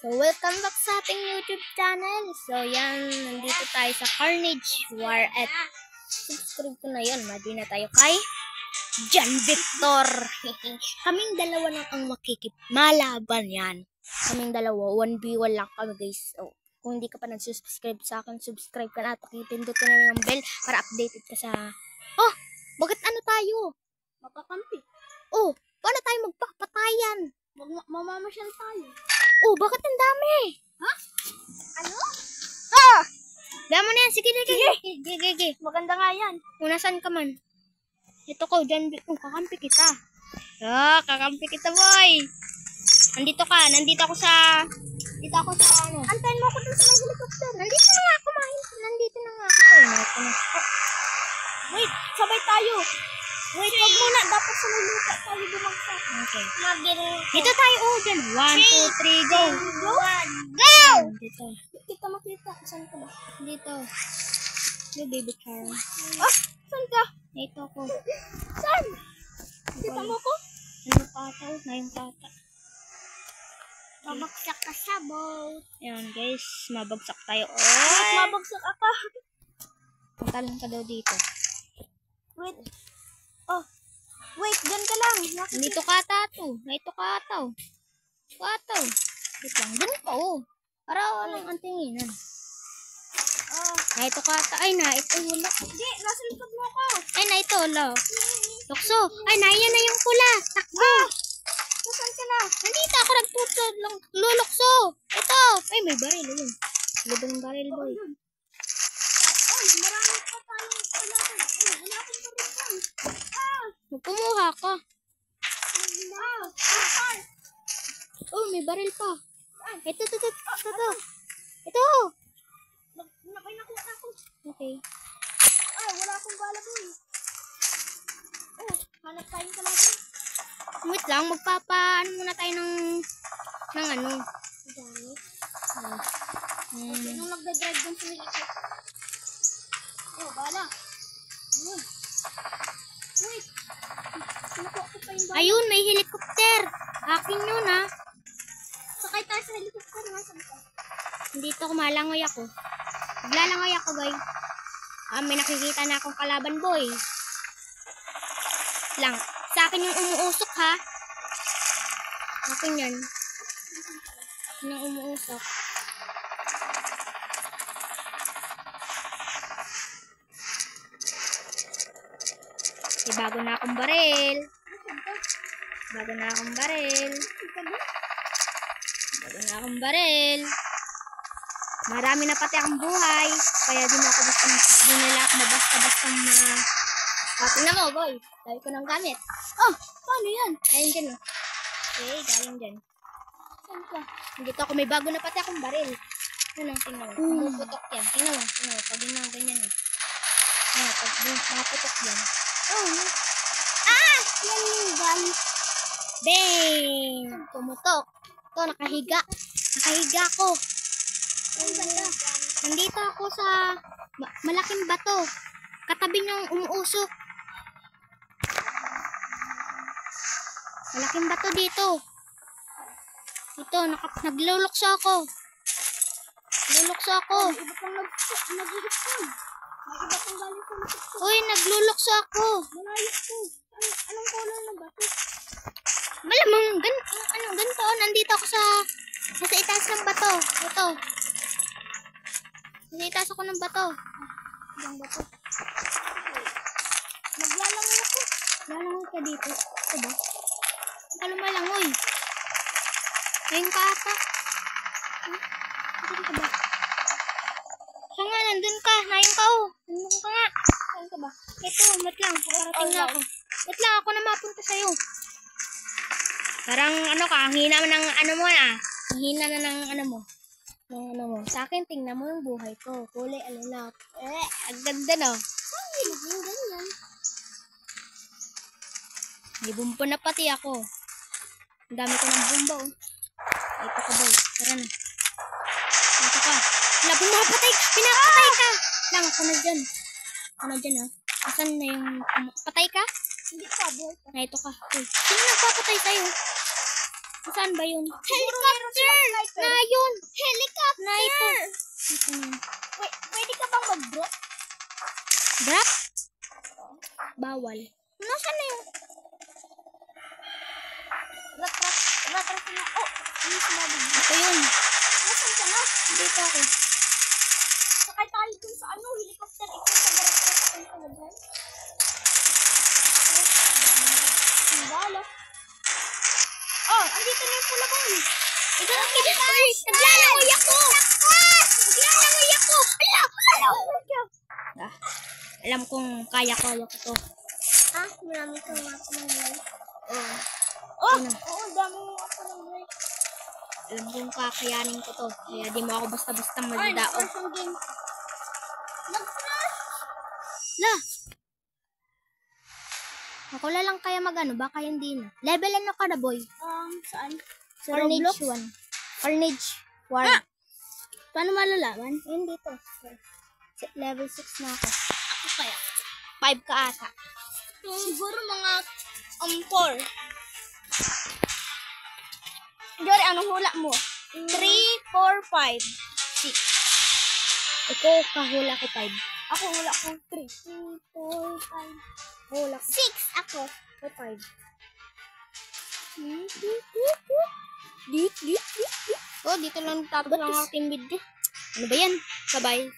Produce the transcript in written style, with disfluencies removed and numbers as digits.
So, welcome back sa ating YouTube channel. So, yan, nandito tayo sa Carnage War at subscribe ko na yun. Madi na tayo kay John Victor. Kaming dalawa lang ang makikipmalaban yan. Kaming dalawa, 1v1 lang kami guys. So, kung hindi ka pa nag-subscribe sa akin, subscribe ka na at pindutin na yung bell para updated ka sa... Oh, bakit ano tayo? Makakampi. Oh, paano tayo magpapatayan? Mamamasyal tayo. Oh, bakit ang dami? Ha? Ano? Ah! Damo na yan. Sige. Sige. Maganda nga yan. Unasan ka man? Ito ko, dyan. Kakampi kita. Ah, kakampi kita, boy. Nandito ka. Nandito ako sa ano. Antayin mo ako dun sa may helicopter. Nandito na nga ako, Nandito na nga ako. Wait, sabay tayo. Wait, wag muna. Dapat sa may lupa tayo bumagsak. Okay. Magiro. Dito tayo, dyan. 1, 2, 3, go. Go! Go! Dito. Kita makita. Saan ka ba? Dito. Yung baby car. Ah! Saan ka? Ito ko. Saan? Kita mo ko? Ano pata? Ngayong pata. Babagsak ka sa boat. Ayan guys, mabagsak tayo. At mabagsak ako. Talon ka daw dito. Wait. Oh. Wait, dyan ka lang. Dito ka tato. Ito ka ataw. Ataw. Wait lang. Dun ka Para walang antinginan. Ito ka ataw. Ay na, ito wala. Hindi, nasa likod mo ako. Ay na, ito wala. Tukso. Ay na, yan na yung pula. Takbo. Saan ka na? Nandito ako nagtuto lang. Lulukso. Ito. Ay, may baril. Ayun. Libang baril boy. Ay, marami pa tayong kalaban. Ay, wala akong karisan. Magkumuha ka. Ah! Oh, may baril pa. Ito. Ito. May nakuha ako. Okay. Ay, wala akong bala boy. Oh, hanap tayong kalaban. Wait lang, magpapaano muna tayo ng ano. Dami. Hmm. Nung nagda-drive dun sa helicopter. Oh, bala. Ayun. Wait. Nakuha ko pa yung bala. Ayun, may helicopter. Akin yun Sakay tayo sa helicopter. Nasaan ka? Dito kumalangoy ako. Maglalangoy ako, boy. May nakikita na akong kalaban, boy. Lang. Sa akin yung umuusok, ha? Akin yan. Yung umuusok. Bago na akong baril. Marami na pati akong buhay. Kaya di na nila ako mabasta-bastang tingnan mo, boy. Dahil ko ng gamit. Oh, paano yan? Ayun dyan, Okay, galing dyan. Saan ka? Dito ako, may bago na pati akong baril. Ano, tingnan mo. Pumuputok yan. Tingnan mo. Pag yun lang ganyan pag maputok yan. Oh, yan yung gun. Bang! Pumutok. Ito, nakahiga. Nakahiga ako. Nandito ako sa malaking bato. Katabi niyang umuusok. Malaking bato dito. Ito, naglulukso ako. Iba pang nag-i-spawn. May iba pang galing sa nag-i-spawn. Uy, naglulukso ako. Malayos ko. Anong color ng bato? Malamang, ganito. Nandito ako nasa itaas ng bato. Ito. Nasa itaas ako ng bato. Ibang bato. Maglalangoy ako. Lalangoy ka dito. Ito ba? Ang malangoy. Ayun ka ata. Saan ka ba? So nga, nandun ka. Nayun ka Nandun ka nga. Saan ka ba? Ito, wait lang. Parating na ako. Wait lang, ako na mapunta sa'yo. Parang ang hina ng ano mo Ang hina na ng ano mo. Sa akin, tingnan mo yung buhay ko. Kulay alalap. Ang ganda Ay, naging ganyan. May bumpa na pati ako. Ang dami ko ng bumba Ito ka boy. Tara na. Ito ka. Wala, pinapatay ka. Lang, ako na dyan. Asan na yung patay ka? Hindi pa, boy. Ito ka. Sino nagpapatay sa'yo? Saan ba yun? Helicopter! Na Drop? Bawal. Nasaan na yung... Rat na. Oh, ano sinabi mo? Ito yun. Nasaan ka na? Dito ako. Sakay tayo dun sa ano, helicopter. Ikaw sa rat ang talagay. Ang bala. Oh, andito na yung pulabon. Ito lang kita. Naglalangoy ako. Naglalangoy ako. Ah, alam kong kaya ko to. Ah, marami kang ako ng light. Oh, Oh, Ano? oo, dami mo ako ng light. alam kong kakayanin ko to. Kaya di mo ako basta-basta Ay, magdao. nag-crash ang game. Nag-crash! La! Ako na lang kaya magano, baka hindi na. Level ano ka na, boy? Saan? Sa Carnage Roblox? 1. Carnage War. Ah! Paano malalaman? Ayun dito. Level 6 na ako. Ako kaya. 5 ka ata. Siguro mga 4. Jory, anong hula mo? 3, 4, 5, 6. Ikaw, kahula ko 5. Ako hula ko 3, 4, 5. Hula ko. 6 ako. 5. Dit. Oh, dito lang tapos lang ako team video. Ano ba yan? Sabay.